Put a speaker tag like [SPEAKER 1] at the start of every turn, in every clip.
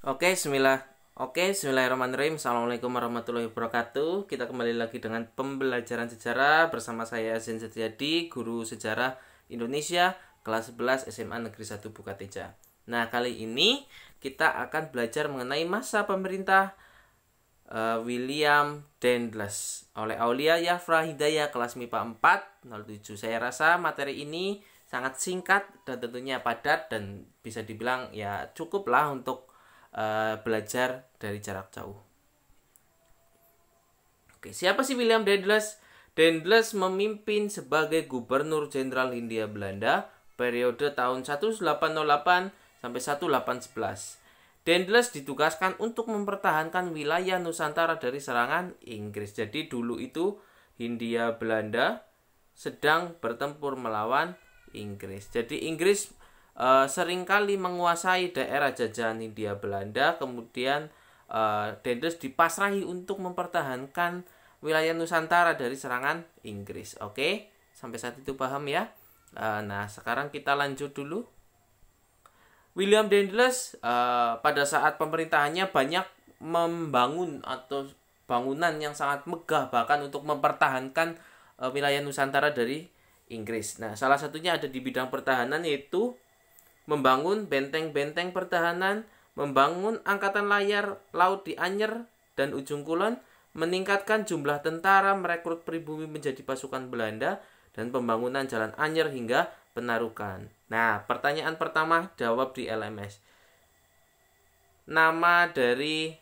[SPEAKER 1] Bismillahirrahmanirrahim. Assalamualaikum warahmatullahi wabarakatuh. Kita kembali lagi dengan pembelajaran sejarah bersama saya Zen Setiadi, guru sejarah Indonesia kelas 11 SMA Negeri 1 Bukateja. Nah, kali ini kita akan belajar mengenai masa pemerintah William Daendels oleh Aulia Yafra Hidayah kelas MIPA 407. Saya rasa materi ini sangat singkat dan tentunya padat dan bisa dibilang ya cukuplah untuk belajar dari jarak jauh. Oke, siapa sih William Daendels? Daendels memimpin sebagai Gubernur Jenderal Hindia Belanda periode tahun 1808 sampai 1811. Daendels ditugaskan untuk mempertahankan wilayah Nusantara dari serangan Inggris. Jadi dulu itu Hindia Belanda sedang bertempur melawan Inggris. Jadi Inggris seringkali menguasai daerah jajahan Hindia Belanda, kemudian Daendels dipasrahi untuk mempertahankan wilayah Nusantara dari serangan Inggris. Oke, sampai saat itu paham ya? Nah, sekarang kita lanjut dulu. William Daendels pada saat pemerintahannya banyak membangun atau bangunan yang sangat megah bahkan untuk mempertahankan wilayah Nusantara dari Inggris. Nah, salah satunya ada di bidang pertahanan yaitu membangun benteng-benteng pertahanan, membangun angkatan layar laut di Anyer dan Ujung Kulon, meningkatkan jumlah tentara, merekrut pribumi menjadi pasukan Belanda, dan pembangunan jalan Anyer hingga Penarukan. Nah, pertanyaan pertama jawab di LMS. Nama dari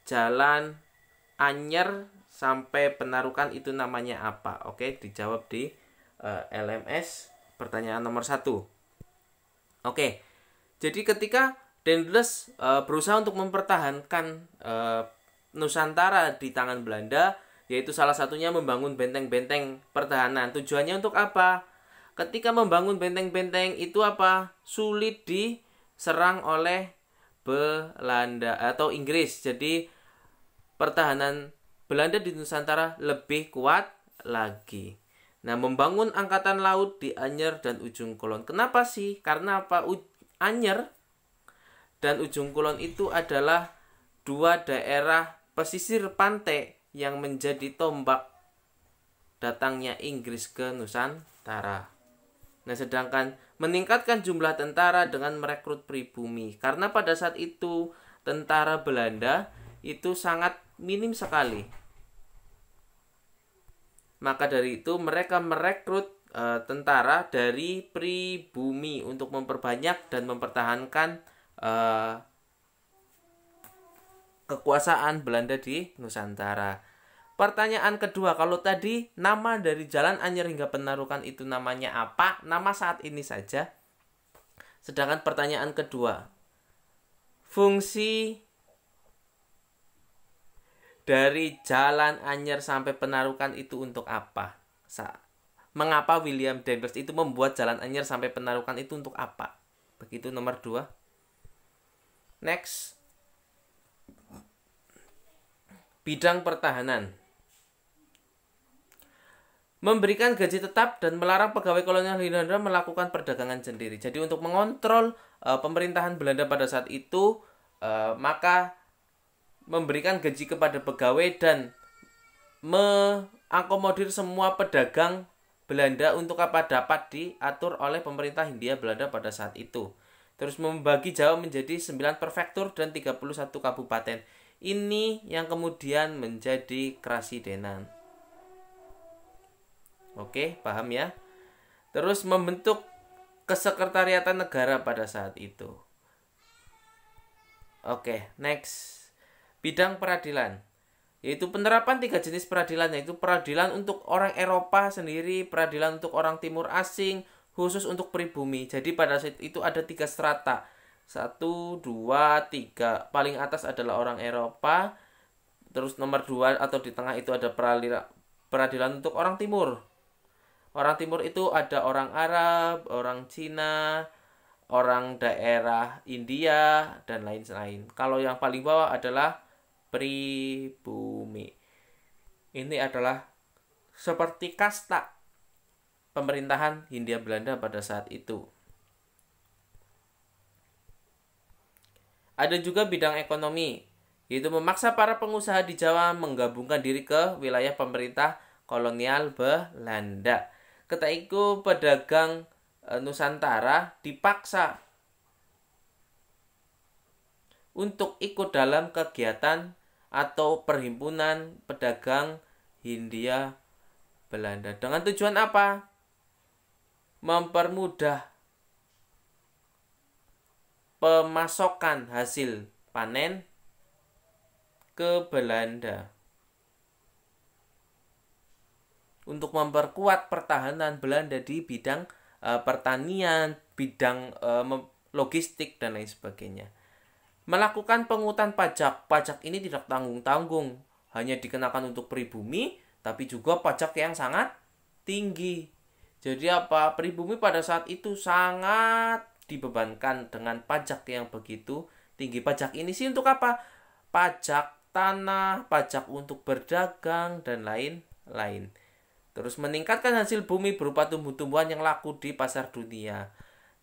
[SPEAKER 1] jalan Anyer sampai Penarukan itu namanya apa? Oke, dijawab di LMS pertanyaan nomor 1. Oke, jadi ketika Daendels berusaha untuk mempertahankan Nusantara di tangan Belanda, yaitu salah satunya membangun benteng-benteng pertahanan. Tujuannya untuk apa? Ketika membangun benteng-benteng itu apa? Sulit diserang oleh Belanda atau Inggris. Jadi pertahanan Belanda di Nusantara lebih kuat lagi. Nah, membangun angkatan laut di Anyer dan Ujung Kulon. Kenapa sih? Karena apa? Anyer dan Ujung Kulon itu adalah dua daerah pesisir pantai yang menjadi tombak datangnya Inggris ke Nusantara. Nah, sedangkan meningkatkan jumlah tentara dengan merekrut pribumi. Karena pada saat itu tentara Belanda itu sangat minim sekali. Maka dari itu mereka merekrut tentara dari pribumi untuk memperbanyak dan mempertahankan kekuasaan Belanda di Nusantara. Pertanyaan kedua, kalau tadi nama dari jalan Anyer hingga Penarukan itu namanya apa? Nama saat ini saja. Sedangkan pertanyaan kedua, fungsi dari jalan Anyer sampai Penarukan itu untuk apa? Mengapa William Daendels itu membuat jalan Anyer sampai Penarukan itu untuk apa? Begitu nomor 2. Next. Bidang pertahanan. Memberikan gaji tetap dan melarang pegawai kolonial Hindia melakukan perdagangan sendiri. Jadi untuk mengontrol pemerintahan Belanda pada saat itu, maka memberikan gaji kepada pegawai dan mengakomodir semua pedagang Belanda untuk apa dapat diatur oleh pemerintah Hindia Belanda pada saat itu. Terus membagi Jawa menjadi 9 prefektur dan 31 kabupaten. Ini yang kemudian menjadi Krasidenan. Oke, paham ya? Terus membentuk kesekretariatan negara pada saat itu. Oke, next. Bidang peradilan, yaitu penerapan 3 jenis peradilan, yaitu peradilan untuk orang Eropa sendiri, peradilan untuk orang timur asing, khusus untuk pribumi. Jadi pada saat itu ada 3 strata, 1, 2, 3. Paling atas adalah orang Eropa, terus nomor 2 atau di tengah itu ada peradilan untuk orang timur. Orang timur itu ada orang Arab, orang Cina, orang daerah India, dan lain-lain. Kalau yang paling bawah adalah pribumi. Ini adalah seperti kasta pemerintahan Hindia Belanda pada saat itu. Ada juga bidang ekonomi, yaitu memaksa para pengusaha di Jawa menggabungkan diri ke wilayah pemerintah kolonial Belanda. Ketika itu pedagang Nusantara dipaksa untuk ikut dalam kegiatan atau perhimpunan pedagang Hindia Belanda. Dengan tujuan apa? Mempermudah pemasokan hasil panen ke Belanda. Untuk memperkuat pertahanan Belanda di bidang pertanian, bidang logistik, dan lain sebagainya. Melakukan pungutan pajak. Pajak ini tidak tanggung-tanggung, hanya dikenakan untuk pribumi, tapi juga pajak yang sangat tinggi. Jadi apa? Pribumi pada saat itu sangat dibebankan dengan pajak yang begitu tinggi. Pajak ini sih untuk apa? Pajak tanah, pajak untuk berdagang, dan lain-lain. Terus meningkatkan hasil bumi berupa tumbuh-tumbuhan yang laku di pasar dunia.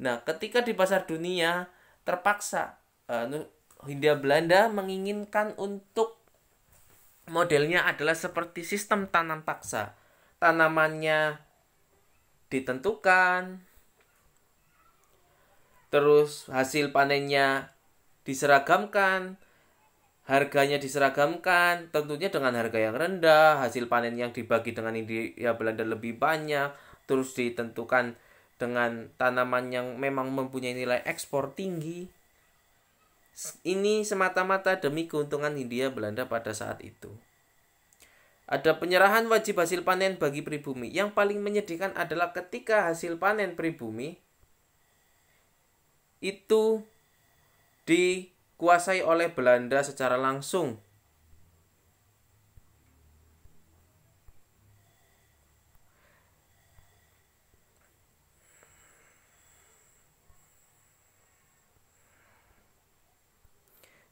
[SPEAKER 1] Nah, ketika di pasar dunia terpaksa Hindia Belanda menginginkan untuk modelnya adalah seperti sistem tanam paksa. Tanamannya ditentukan, terus hasil panennya diseragamkan, harganya diseragamkan, tentunya dengan harga yang rendah, hasil panen yang dibagi dengan Hindia Belanda lebih banyak, terus ditentukan dengan tanaman yang memang mempunyai nilai ekspor tinggi. Ini semata-mata demi keuntungan Hindia Belanda pada saat itu. Ada penyerahan wajib hasil panen bagi pribumi. Yang paling menyedihkan adalah ketika hasil panen pribumi itu dikuasai oleh Belanda secara langsung.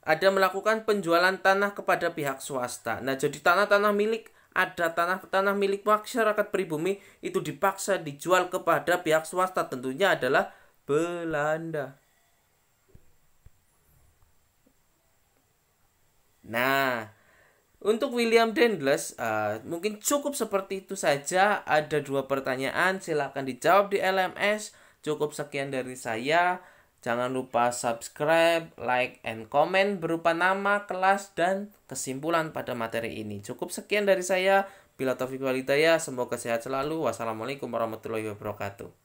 [SPEAKER 1] Ada melakukan penjualan tanah kepada pihak swasta. Nah, jadi tanah-tanah milik, ada tanah-tanah milik masyarakat pribumi itu dipaksa dijual kepada pihak swasta, tentunya adalah Belanda. Nah, untuk William Dendles mungkin cukup seperti itu saja. Ada 2 pertanyaan, silakan dijawab di LMS. Cukup sekian dari saya. Jangan lupa subscribe, like, and comment berupa nama, kelas, dan kesimpulan pada materi ini. Cukup sekian dari saya. Bila taufiq wal hidayah, semoga sehat selalu. Wassalamualaikum warahmatullahi wabarakatuh.